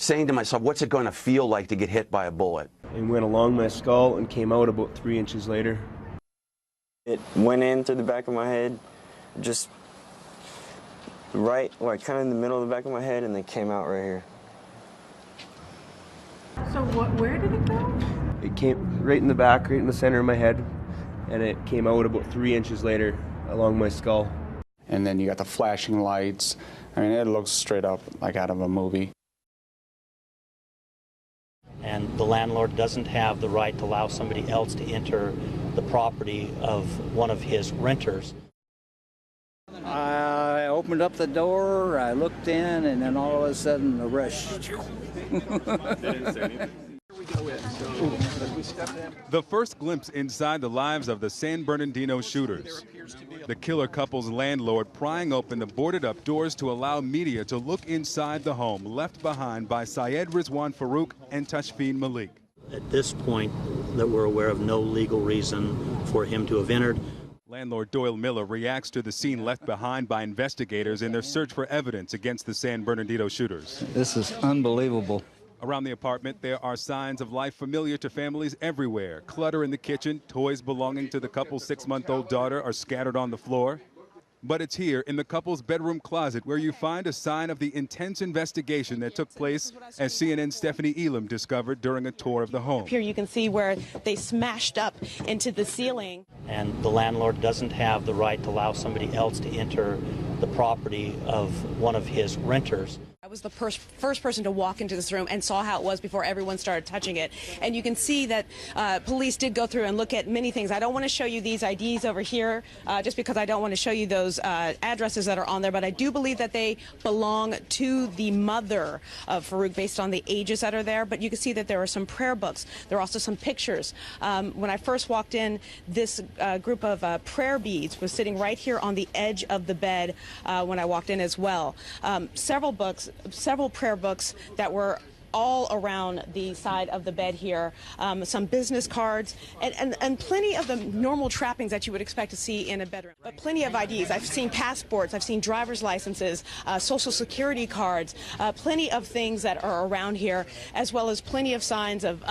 saying to myself, what's it going to feel like to get hit by a bullet? It went along my skull and came out about 3 inches later. It went in through the back of my head, just right, like kind of in the middle of the back of my head, and then came out right here. So where did it go? It came right in the back, right in the center of my head, and it came out about 3 inches later along my skull. And then you got the flashing lights. I mean, it looks straight up like out of a movie. And the landlord doesn't have the right to allow somebody else to enter the property of one of his renters. I opened up the door, I looked in, and then all of a sudden the rush. The first glimpse inside the lives of the San Bernardino shooters. The killer couple's landlord prying open the boarded-up doors to allow media to look inside the home left behind by Syed Rizwan Farouk and Tashfeen Malik. At this point, that we're aware of no legal reason for him to have entered. Landlord Doyle Miller reacts to the scene left behind by investigators in their search for evidence against the San Bernardino shooters. This is unbelievable. Around the apartment, there are signs of life familiar to families everywhere. Clutter in the kitchen, toys belonging to the couple's 6-month-old daughter are scattered on the floor. But it's here in the couple's bedroom closet where you find a sign of the intense investigation that took place, as CNN's Stephanie Elam discovered during a tour of the home. Here you can see where they smashed up into the ceiling. And the landlord doesn't have the right to allow somebody else to enter the property of one of his renters. I was the first person to walk into this room and saw how it was before everyone started touching it. And you can see that police did go through and look at many things. I don't want to show you these IDs over here just because I don't want to show you those addresses that are on there, but I do believe that they belong to the mother of Farouk based on the ages that are there. But you can see that there are some prayer books. There are also some pictures. When I first walked in, this group of prayer beads was sitting right here on the edge of the bed when I walked in as well. Several prayer books that were all around the side of the bed here, some business cards, and plenty of the normal trappings that you would expect to see in a bedroom. But plenty of IDs. I've seen passports, I've seen driver's licenses, social security cards, plenty of things that are around here, as well as plenty of signs of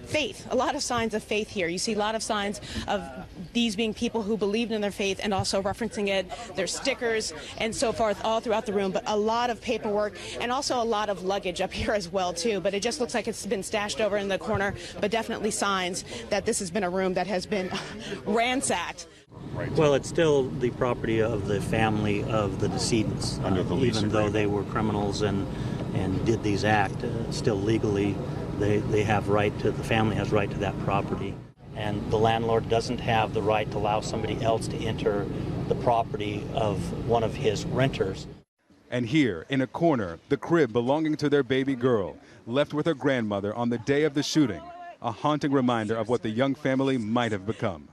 faith, a lot of signs of faith here. You see a lot of signs of these being people who believed in their faith and also referencing it. There's stickers and so forth all throughout the room, but a lot of paperwork and also a lot of luggage up here as well too. But it just looks like it's been stashed over in the corner, but definitely signs that this has been a room that has been ransacked. Well, it's still the property of the family of the decedents, even though they were criminals and did these acts. Still legally, they have right to, the family has right to that property. And the landlord doesn't have the right to allow somebody else to enter the property of one of his renters. And here, in a corner, the crib belonging to their baby girl, left with her grandmother on the day of the shooting, a haunting reminder of what the young family might have become.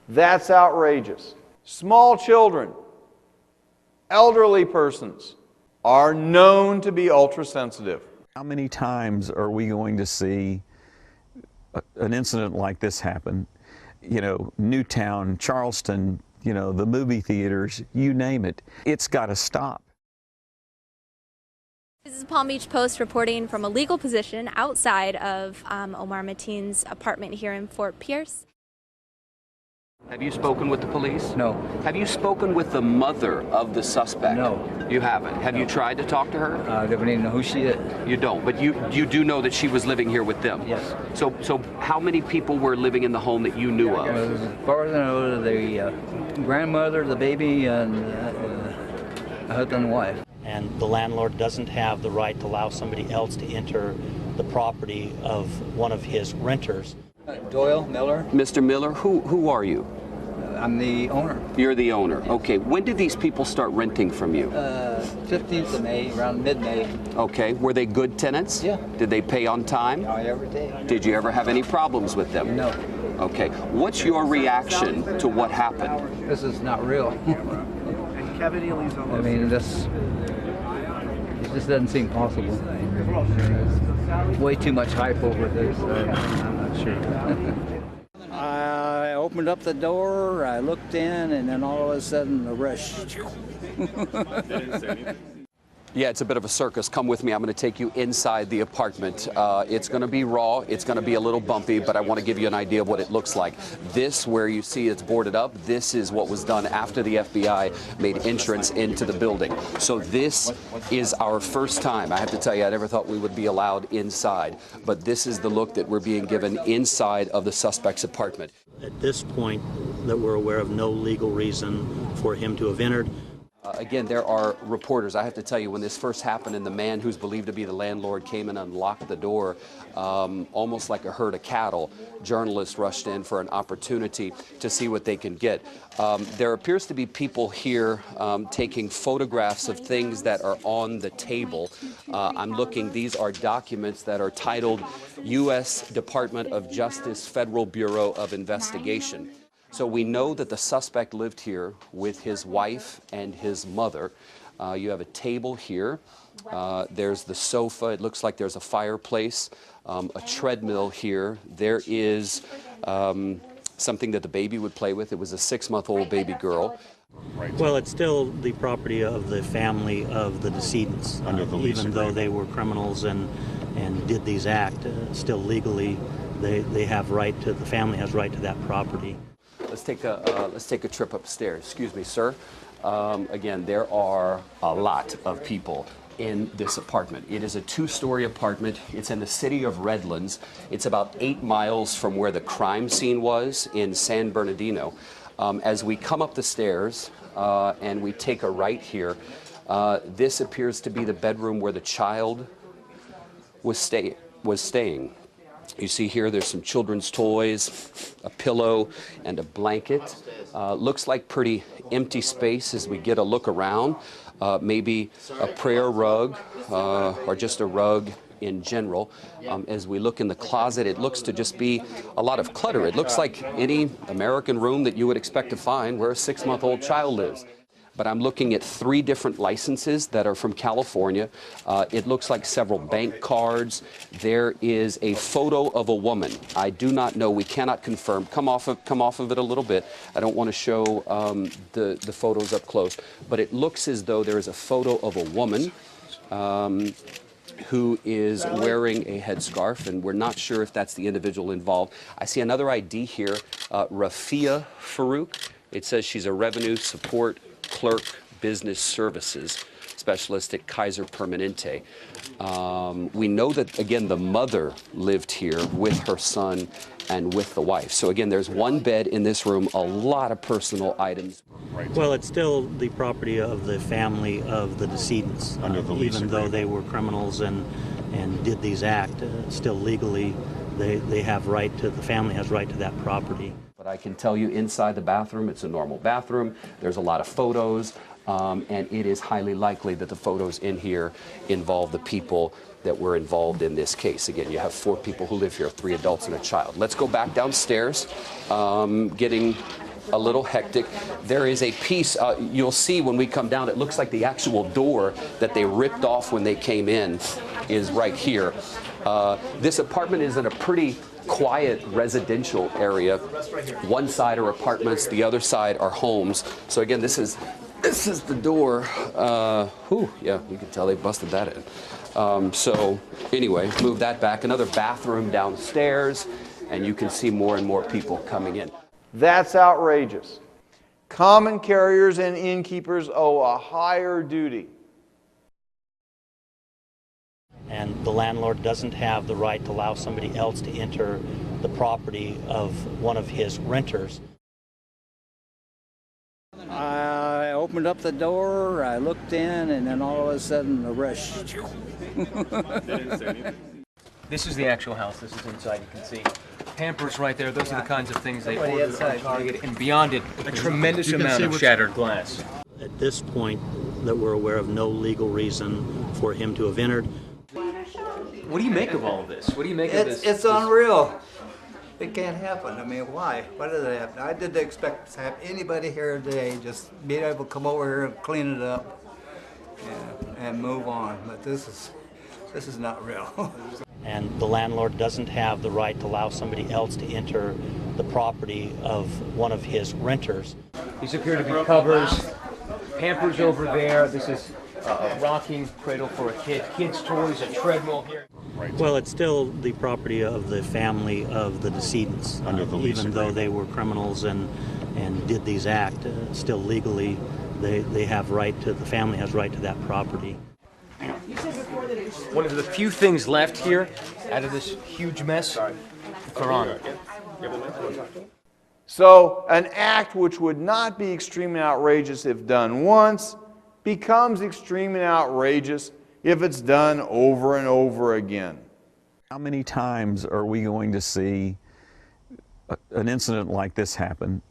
That's outrageous. Small children, elderly persons are known to be ultra-sensitive. How many times are we going to see an incident like this happen? You know, Newtown, Charleston, you know, the movie theaters, you name it. It's got to stop. This is Palm Beach Post reporting from a legal position outside of Omar Mateen's apartment here in Fort Pierce. Have you spoken with the police? No. Have you spoken with the mother of the suspect? No. You haven't? Have you tried to talk to her? I don't even know who she is. You don't, but you do know that she was living here with them? Yes. So how many people were living in the home that you knew of? As far as I know, the grandmother, the baby, and the husband and wife. And the landlord doesn't have the right to allow somebody else to enter the property of one of his renters. Doyle Miller. Mr. Miller, who are you? I'm the owner. You're the owner. Okay. When did these people start renting from you? 15th of May, around mid-May. Okay. Were they good tenants? Yeah. Did they pay on time? Every day. Did you ever have any problems with them? No. Okay. What's your reaction to what happened? This is not real. I mean, this doesn't seem possible. There's way too much hype over this. I'm not sure. I opened up the door, I looked in, and then all of a sudden the rush. Yeah, it's a bit of a circus. Come with me. I'm going to take you inside the apartment. It's going to be raw. It's going to be a little bumpy, but I want to give you an idea of what it looks like. This, where you see it's boarded up, this is what was done after the FBI made entrance into the building. So this is our first time. I have to tell you, I never thought we would be allowed inside, but this is the look that we're being given inside of the suspect's apartment. At this point, that we're aware of no legal reason for him to have entered. Again, there are reporters. I have to tell you, when this first happened and the man who's believed to be the landlord came and unlocked the door, almost like a herd of cattle, journalists rushed in for an opportunity to see what they can get. There appears to be people here taking photographs of things that are on the table. I'm looking, these are documents that are titled U.S. Department of Justice Federal Bureau of Investigation. So we know that the suspect lived here with his wife and his mother. You have a table here. There's the sofa. It looks like there's a fireplace, a treadmill here. There is something that the baby would play with. It was a 6-month-old baby girl. Well, it's still the property of the family of the decedents. Even though they were criminals and did these acts, still legally, they have right to, the family has right to that property. Let's take a trip upstairs. Excuse me, sir. Again, there are a lot of people in this apartment. It is a 2-story apartment. It's in the city of Redlands. It's about 8 miles from where the crime scene was in San Bernardino. As we come up the stairs and we take a right here, this appears to be the bedroom where the child was staying. You see here, there's some children's toys, a pillow, and a blanket. Looks like pretty empty space as we get a look around. Maybe a prayer rug or just a rug in general. As we look in the closet, it looks to just be a lot of clutter. It looks like any American room that you would expect to find where a 6-month-old child lives. But I'm looking at 3 different licenses that are from California. It looks like several bank cards. There is a photo of a woman. I do not know. We cannot confirm. Come off of it a little bit. I don't want to show the photos up close. But it looks as though there is a photo of a woman who is wearing a headscarf, and we're not sure if that's the individual involved. I see another ID here, Rafia Farouk. It says she's a revenue support clerk business services specialist at Kaiser Permanente. We know that, again, the mother lived here with her son and with the wife. So again, there's 1 bed in this room, a lot of personal items. Well, it's still the property of the family of the decedents. Even though they were criminals and did these acts, still legally, they have right to, the family has right to that property. But I can tell you, inside the bathroom, it's a normal bathroom. There's a lot of photos, and it is highly likely that the photos in here involve the people that were involved in this case. Again, you have 4 people who live here, 3 adults and a child. Let's go back downstairs, getting a little hectic. There is a piece, you'll see when we come down, it looks like the actual door that they ripped off when they came in is right here. This apartment is in a pretty quiet residential area. One side are apartments, the other side are homes. So again, this is the door. Yeah, you can tell they busted that in. So anyway, move that back. Another bathroom downstairs, and you can see more and more people coming in. That's outrageous. Common carriers and innkeepers owe a higher duty. And the landlord doesn't have the right to allow somebody else to enter the property of one of his renters. I opened up the door, I looked in, and then all of a sudden the rush. This is the actual house. This is inside. You can see Pampers right there. Those are the kinds of things they ordered on Target. And beyond it, a tremendous amount of shattered glass. At this point, that we're aware of no legal reason for him to have entered. What do you make of all of this? What do you make of this? It's unreal. It can't happen. I mean, why? Why did it happen? I didn't expect to have anybody here today just being able to come over here and clean it up and move on. But this is not real. And the landlord doesn't have the right to allow somebody else to enter the property of one of his renters. These appear to be covers. Pampers over there. This is a rocking cradle for a kid, kids' toys, a treadmill here. Well, it's still the property of the family of the decedents. Even though they were criminals and did these acts, still legally, they have right to, the family has right to that property. One of the few things left here out of this huge mess, the Quran. So, an act which would not be extreme and outrageous if done once becomes extreme and outrageous if it's done over and over again. How many times are we going to see an incident like this happen?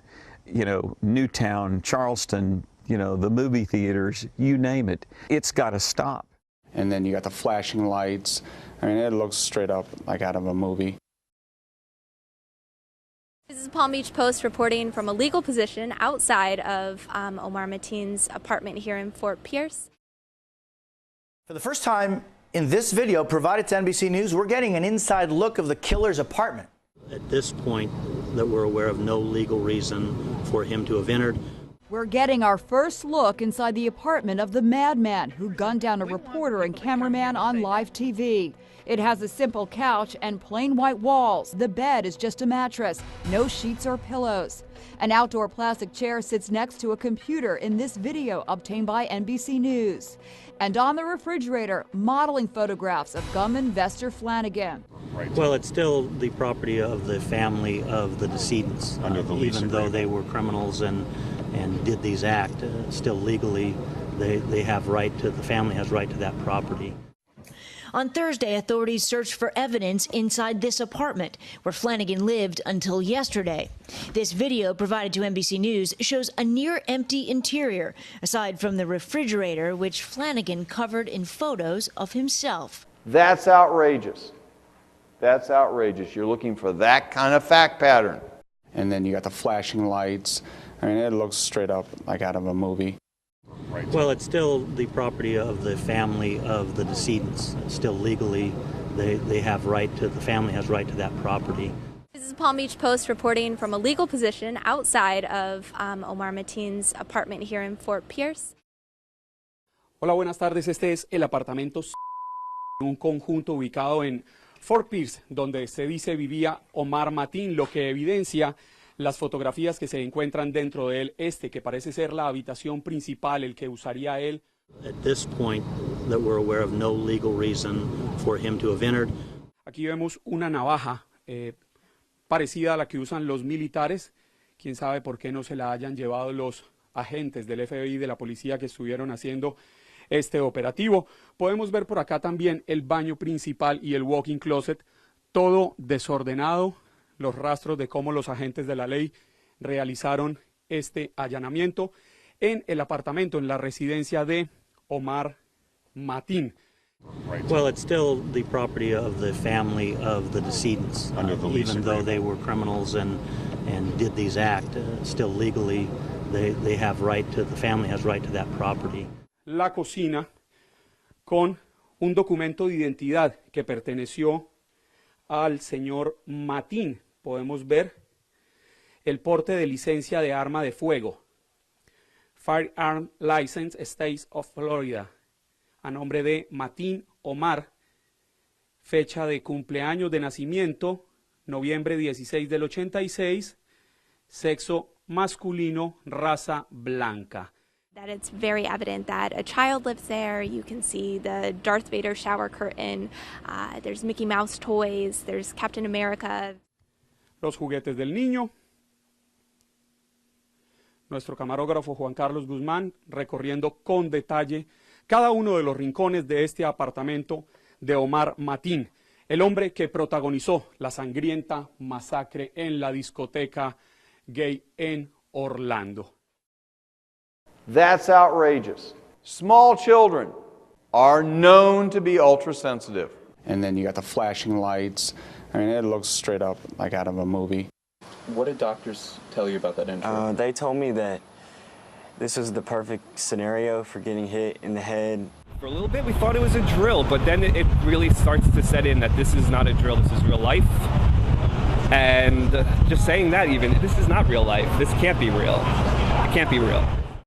You know, Newtown, Charleston, you know, the movie theaters, you name it. It's got to stop. And then you got the flashing lights. I mean, it looks straight up like out of a movie. This is Palm Beach Post reporting from a legal position outside of Omar Mateen's apartment here in Fort Pierce. For the first time in this video provided to NBC News, we're getting an inside look of the killer's apartment. At this point, that we're aware of no legal reason for him to have entered. We're getting our first look inside the apartment of the madman who gunned down a reporter and cameraman on live TV. It has a simple couch and plain white walls. The bed is just a mattress, no sheets or pillows. An outdoor plastic chair sits next to a computer in this video obtained by NBC News. And on the refrigerator, modeling photographs of gunman Vester Flanagan. Well, it's still the property of the family of the decedents. Even though they were criminals and did these acts, still legally, they have right to, the family has right to that property. On Thursday, authorities searched for evidence inside this apartment where Flanagan lived until yesterday. This video provided to NBC News shows a near-empty interior, aside from the refrigerator, which Flanagan covered in photos of himself. That's outrageous. That's outrageous. You're looking for that kind of fact pattern. And then you got the flashing lights. I mean, it looks straight up like out of a movie. Well, it's still the property of the family of the decedents. Still legally, they have right to, the family has right to that property. This is Palm Beach Post reporting from a legal position outside of Omar Mateen's apartment here in Fort Pierce. Hola, buenas tardes. Este es el apartamento, un conjunto ubicado en Fort Pierce, donde se dice vivía Omar Mateen, lo que evidencia las fotografías que se encuentran dentro de él, que parece ser la habitación principal, el que usaría él. At this point, that we're aware of no legal reason for him to have entered. Aquí vemos una navaja parecida a la que usan los militares. Quién sabe por qué no se la hayan llevado los agentes del FBI, de la policía que estuvieron haciendo este operativo. Podemos ver por acá también el baño principal y el walk-in closet, todo desordenado. Los rastros de cómo los agentes de la ley realizaron este allanamiento en el apartamento, en la residencia de Omar Mateen. Well, it's still the property of the family of the decedents. Even though they were criminals and did these acts, still legally, they have right to, the family has right to that property. La cocina con un documento de identidad que perteneció al señor Mateen. Podemos ver el porte de licencia de arma de fuego, Firearm License State of Florida, a nombre de Mateen Omar, fecha de cumpleaños de nacimiento, noviembre 16 del 86, sexo masculino, raza blanca. That it's very evident that a child lives there. You can see the Darth Vader shower curtain, there's Mickey Mouse toys, there's Captain America. Los juguetes del niño. Nuestro camarógrafo Juan Carlos Guzmán recorriendo con detalle cada uno de los rincones de este apartamento de Omar Mateen, el hombre que protagonizó la sangrienta masacre en la discoteca gay en Orlando. That's outrageous. Small children are known to be ultra sensitive. And then you got the flashing lights. I mean, it looks straight up like out of a movie. What did doctors tell you about that injury? They told me that this was the perfect scenario for getting hit in the head. For a little bit, we thought it was a drill, but then it really starts to set in that this is not a drill, this is real life. And just saying that even, this is not real life. This can't be real. It can't be real.